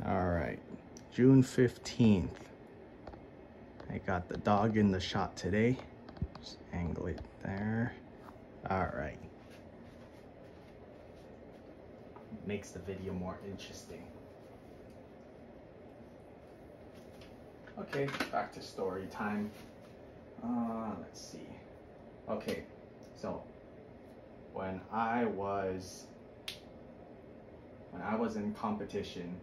All right, June 15th. I got the dog in the shot today. Just angle it there. All right. Makes the video more interesting. Okay, back to story time. Let's see. Okay, so when I was in competition,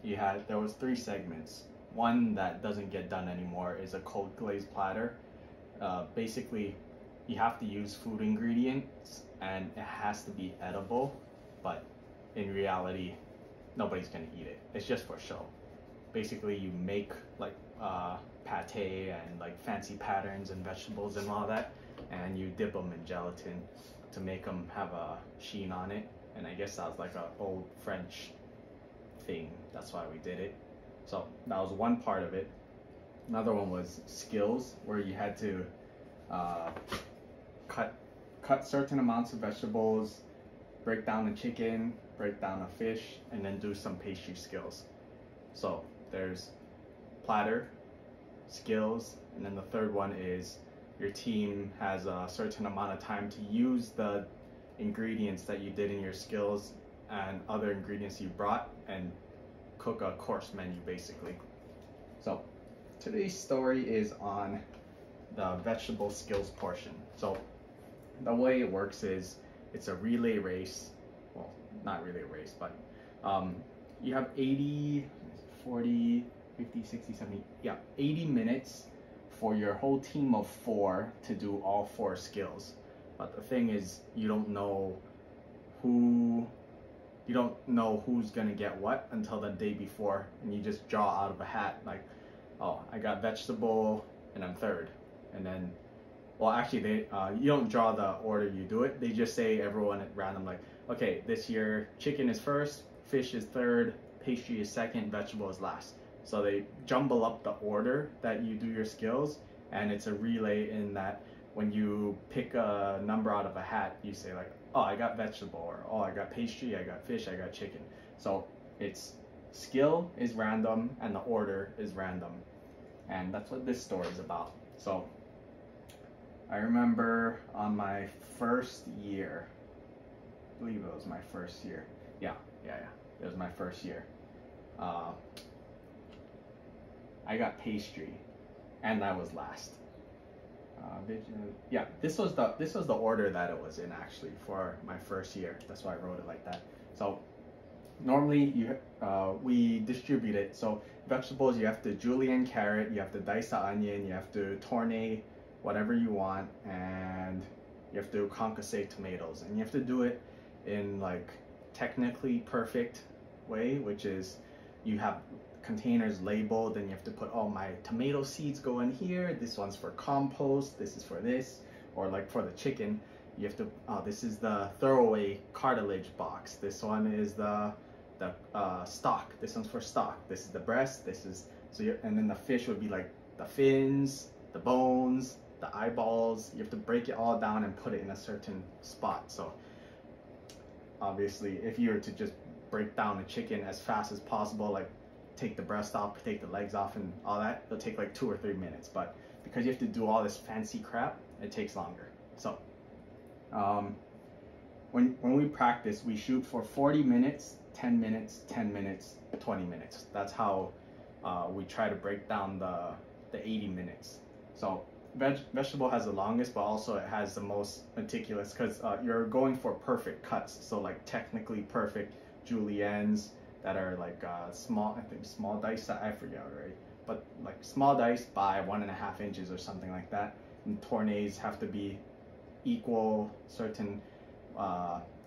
there was 3 segments. One that doesn't get done anymore is a cold glazed platter. Basically, you have to use food ingredients and it has to be edible, but in reality, nobody's gonna eat it. It's just for show. Basically, you make like pate and like fancy patterns and vegetables and all that, and you dip them in gelatin to make them have a sheen on it. And I guess that was like an old French thing. That's why we did it. So that was one part of it. Another one was skills, where you had to cut certain amounts of vegetables, break down a chicken, break down a fish, and then do some pastry skills. So there's platter, skills, and then the third one is your team has a certain amount of time to use the ingredients that you did in your skills and other ingredients you brought and cook a course menu basically. So today's story is on the vegetable skills portion. So the way it works is it's a relay race. Well, not relay race, but you have 80, 40, 50, 60, 70, yeah, 80 minutes for your whole team of 4 to do all 4 skills. But the thing is, you don't know who's gonna get what until the day before, and you just draw out of a hat like, oh, I got vegetable and I'm 3rd. And then, well, actually you don't draw the order you do it. They just say everyone at random like, okay, this year chicken is 1st, fish is 3rd, pastry is 2nd, vegetable is last. So they jumble up the order that you do your skills, and it's a relay in that when you pick a number out of a hat, you say like, oh, I got vegetable, or oh, I got pastry, I got fish, I got chicken. So it's skill is random and the order is random. And that's what this story is about. So I remember on my first year, I believe it was my first year. Yeah, it was my first year. I got pastry, and that was last. Yeah, this was the order that it was in actually for my first year. That's why I wrote it like that. So normally we distribute it. So vegetables, you have to julienne carrot, you have to dice the onion, you have to tourne whatever you want, and you have to concasse tomatoes, and you have to do it in like technically perfect way, which is you have containers labeled and you have to put, oh, my tomato seeds go in here, this one's for compost, this is for this. Or like for the chicken, you have to, this is the throwaway cartilage box, this one is the stock, this one's for stock, this is the breast, this is, so and then the fish would be like the fins, the bones, the eyeballs. You have to break it all down and put it in a certain spot. So obviously if you were to just break down a chicken as fast as possible, like take the breast off, take the legs off and all that, it'll take like 2 or 3 minutes. But because you have to do all this fancy crap, it takes longer. So when we practice, we shoot for 40 minutes, 10 minutes, 10 minutes, 20 minutes. That's how we try to break down the 80 minutes. So vegetable has the longest, but also it has the most meticulous, because you're going for perfect cuts. So like technically perfect juliennes that are like small, I think small dice, I forget already, but like small dice by 1.5 inches or something like that. And tournées have to be equal, certain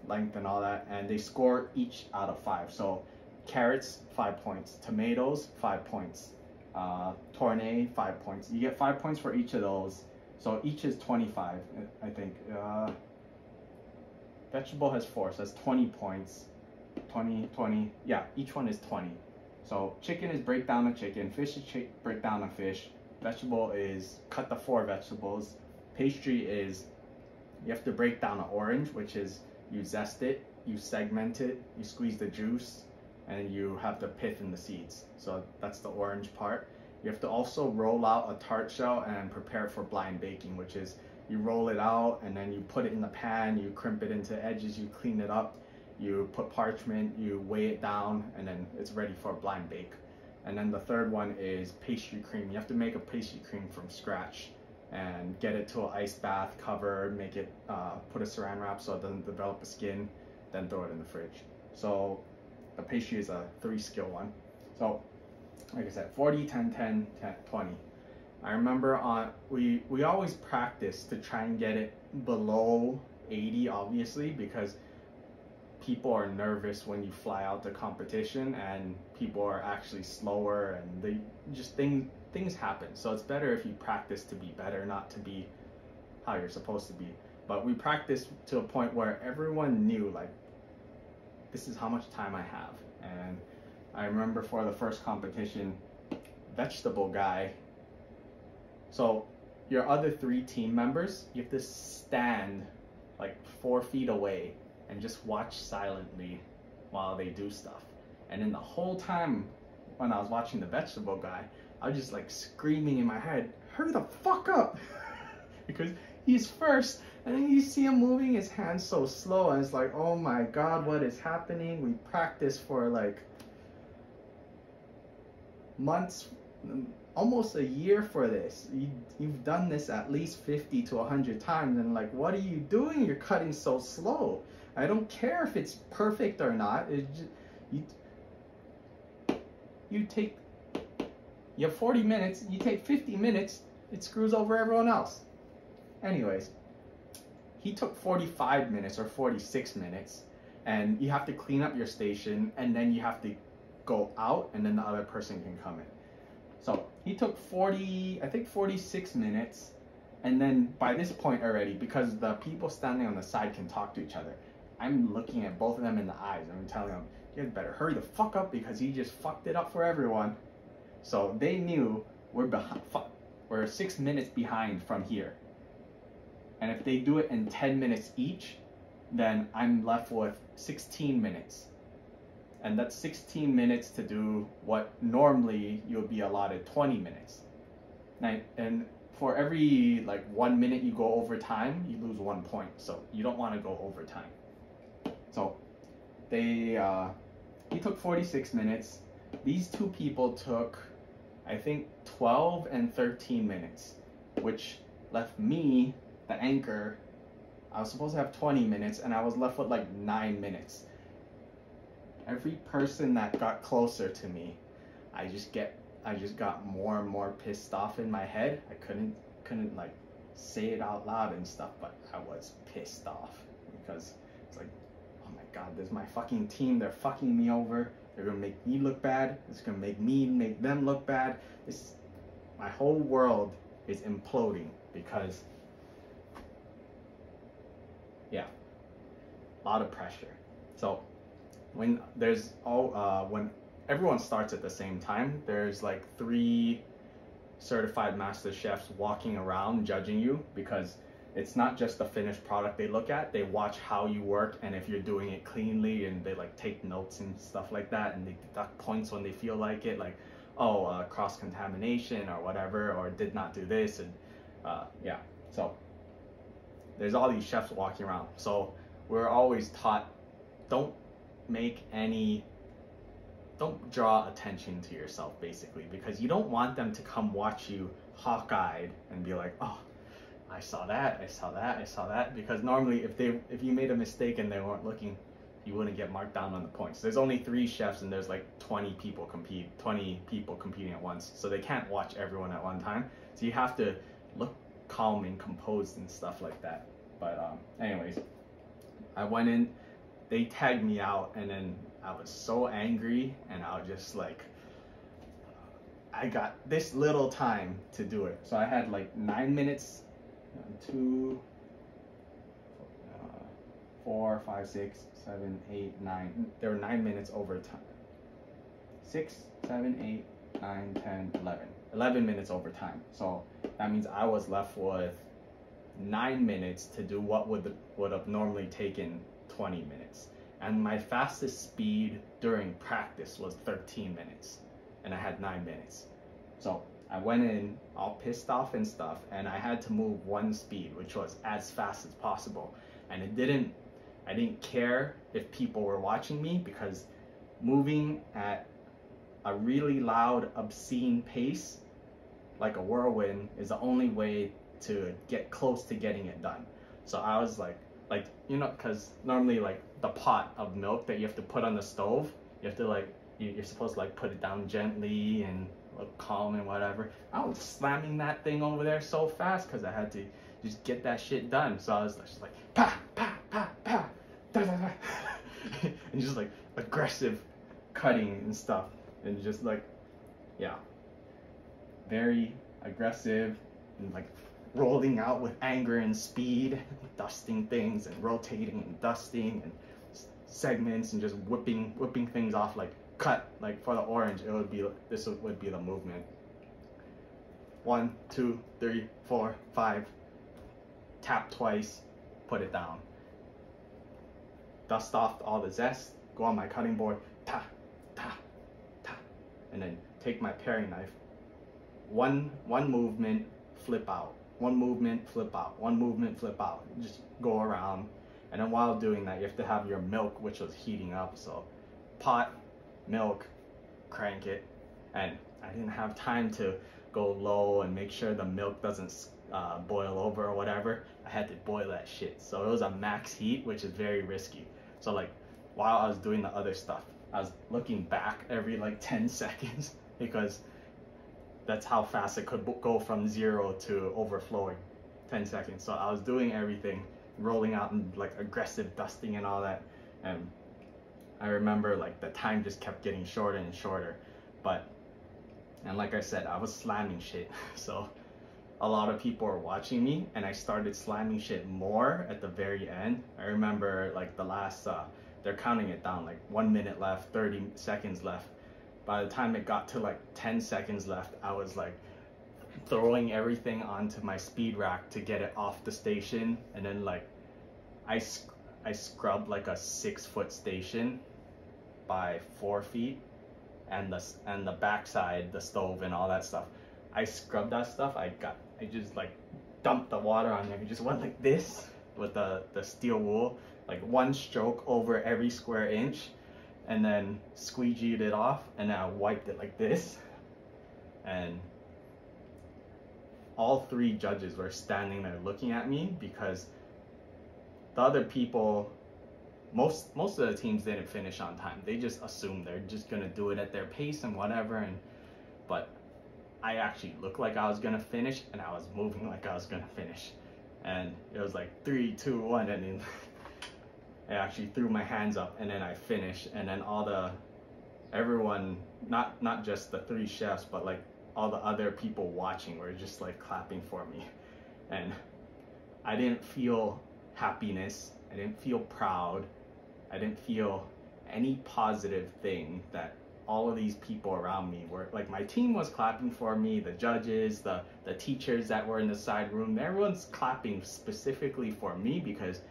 length and all that, and they score each out of 5. So carrots 5 points, tomatoes 5 points, tournée 5 points. You get 5 points for each of those, so each is 25, I think. Vegetable has 4, so that's 20 points. 20, yeah, each one is 20. So chicken is break down a chicken, fish is break down a fish, vegetable is cut the 4 vegetables, pastry is you have to break down an orange, which is you zest it, you segment it, you squeeze the juice, and you have the pith and the seeds. So that's the orange part. You have to also roll out a tart shell and prepare it for blind baking, which is you roll it out and then you put it in the pan, you crimp it into edges, you clean it up, you put parchment, you weigh it down, and then it's ready for a blind bake. And then the third one is pastry cream. You have to make a pastry cream from scratch and get it to an ice bath, cover, make it, put a saran wrap so it doesn't develop a skin, then throw it in the fridge. So the pastry is a 3-skill one. So like I said, 40, 10, 10, 10, 20. I remember we always practice to try and get it below 80, obviously, because people are nervous when you fly out to competition, and people are actually slower, and they just things happen. So it's better if you practice to be better, not to be how you're supposed to be. But we practiced to a point where everyone knew, like, this is how much time I have. And I remember for the first competition, vegetable guy. So your other 3 team members, you have to stand like 4 feet away and just watch silently while they do stuff. And then the whole time when I was watching the vegetable guy, I was just like screaming in my head, hurry the fuck up! Because he's first, and then you see him moving his hands so slow, and it's like, oh my god, what is happening? We practiced for like months, almost a year for this. You've done this at least 50 to 100 times, and like, what are you doing? You're cutting so slow. I don't care if it's perfect or not. It's just, you have 40 minutes, you take 50 minutes, it screws over everyone else. Anyways, he took 45 minutes or 46 minutes, and you have to clean up your station, and then you have to go out, and then the other person can come in. So he took 46 minutes, and then by this point already, because the people standing on the side can talk to each other, I'm looking at both of them in the eyes, and I'm telling them, you guys better hurry the fuck up because he just fucked it up for everyone. So they knew we're 6 minutes behind from here. And if they do it in 10 minutes each, then I'm left with 16 minutes. And that's 16 minutes to do what normally you would be allotted 20 minutes. And for every like 1 minute you go over time, you lose 1 point. So you don't want to go over time. So he took 46 minutes. These 2 people took, I think, 12 and 13 minutes, which left me, the anchor, I was supposed to have 20 minutes, and I was left with like 9 minutes. Every person that got closer to me, I just got more and more pissed off in my head. I couldn't like say it out loud and stuff, but I was pissed off because it's like, oh my god, this is my fucking team. They're fucking me over. They're gonna make me look bad. It's gonna make them look bad. My whole world is imploding because, yeah, a lot of pressure. So when when everyone starts at the same time, there's like 3 certified master chefs walking around judging you, because it's not just the finished product they look at. They watch how you work and if you're doing it cleanly, and they like take notes and stuff like that, and they deduct points when they feel like it, like, oh, cross-contamination or whatever, or did not do this, and yeah. So there's all these chefs walking around. So we're always taught, don't draw attention to yourself, basically, because you don't want them to come watch you hawk-eyed and be like, oh, I saw that, I saw that, I saw that. Because normally if you made a mistake and they weren't looking, you wouldn't get marked down on the points. There's only 3 chefs and there's like 20 people competing at once, so they can't watch everyone at one time. So you have to look calm and composed and stuff like that. But anyways, I went in, they tagged me out, and then I was so angry, and I was just like, I got this little time to do it. So I had like 9 minutes, 2, 4, 5, 6, 7, 8, 9. There were 9 minutes over time. 6, 7, 8, 9, 10, 11. 11 minutes over time. So that means I was left with 9 minutes to do what would have normally taken 20 minutes. And my fastest speed during practice was 13 minutes, and I had 9 minutes. So I went in all pissed off and stuff, and I had to move one speed, which was as fast as possible. And I didn't care if people were watching me, because moving at a really loud, obscene pace, like a whirlwind, is the only way to get close to getting it done. So I was like, you know, because normally like the pot of milk that you have to put on the stove, you have to like, you're supposed to like put it down gently and look calm and whatever. I was slamming that thing over there so fast because I had to just get that shit done. So I was just like, pa, pa, pa, pa, da, da, da. And just like aggressive cutting and stuff. And just like, yeah, very aggressive and like rolling out with anger and speed, dusting things and rotating and dusting and segments and just whipping things off. Like cut, like for the orange, it would be, this would be the movement. 1, 2, 3, 4, 5, tap twice, put it down. Dust off all the zest, go on my cutting board, ta, ta, ta, and then take my paring knife. One movement, flip out. One movement, flip out. One movement, flip out. Just go around. And then while doing that, you have to have your milk, which was heating up. So pot, milk, crank it. And I didn't have time to go low and make sure the milk doesn't boil over or whatever. I had to boil that shit. So it was a max heat, which is very risky. So like while I was doing the other stuff, I was looking back every like 10 seconds because that's how fast it could go from 0 to overflowing. 10 seconds. So I was doing everything, rolling out and like aggressive dusting and all that. And I remember like the time just kept getting shorter and shorter. And like I said, I was slamming shit. So a lot of people were watching me, and I started slamming shit more at the very end. I remember like the last, they're counting it down, like 1 minute left, 30 seconds left. By the time it got to like 10 seconds left, I was like throwing everything onto my speed rack to get it off the station. And then like I scrubbed like a 6-foot station by 4 feet, and the backside, the stove and all that stuff. I scrubbed that stuff. I just like dumped the water on there. It just went like this with the steel wool, like one stroke over every square inch, and then squeegeed it off, and then I wiped it like this. And all 3 judges were standing there looking at me, because the other people, most of the teams didn't finish on time. They just assumed they're just gonna do it at their pace and whatever. But I actually looked like I was gonna finish, and I was moving like I was gonna finish. And it was like 3, 2, 1, and then I actually threw my hands up, and then I finished. And then everyone, not just the 3 chefs, but like all the other people watching were just like clapping for me. And I didn't feel happiness, I didn't feel proud, I didn't feel any positive thing that all of these people around me were like. My team was clapping for me, the judges, the teachers that were in the side room, everyone's clapping specifically for me because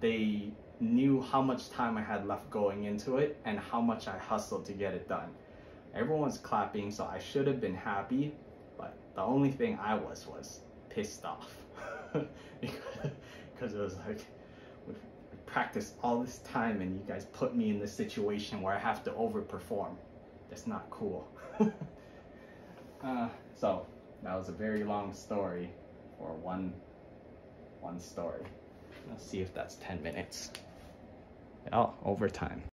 they knew how much time I had left going into it and how much I hustled to get it done. Everyone's clapping, so I should have been happy, but the only thing I was pissed off because it was like, we practiced all this time and you guys put me in this situation where I have to overperform. That's not cool. So that was a very long story for one story. Let's see if that's 10 minutes. Oh, overtime.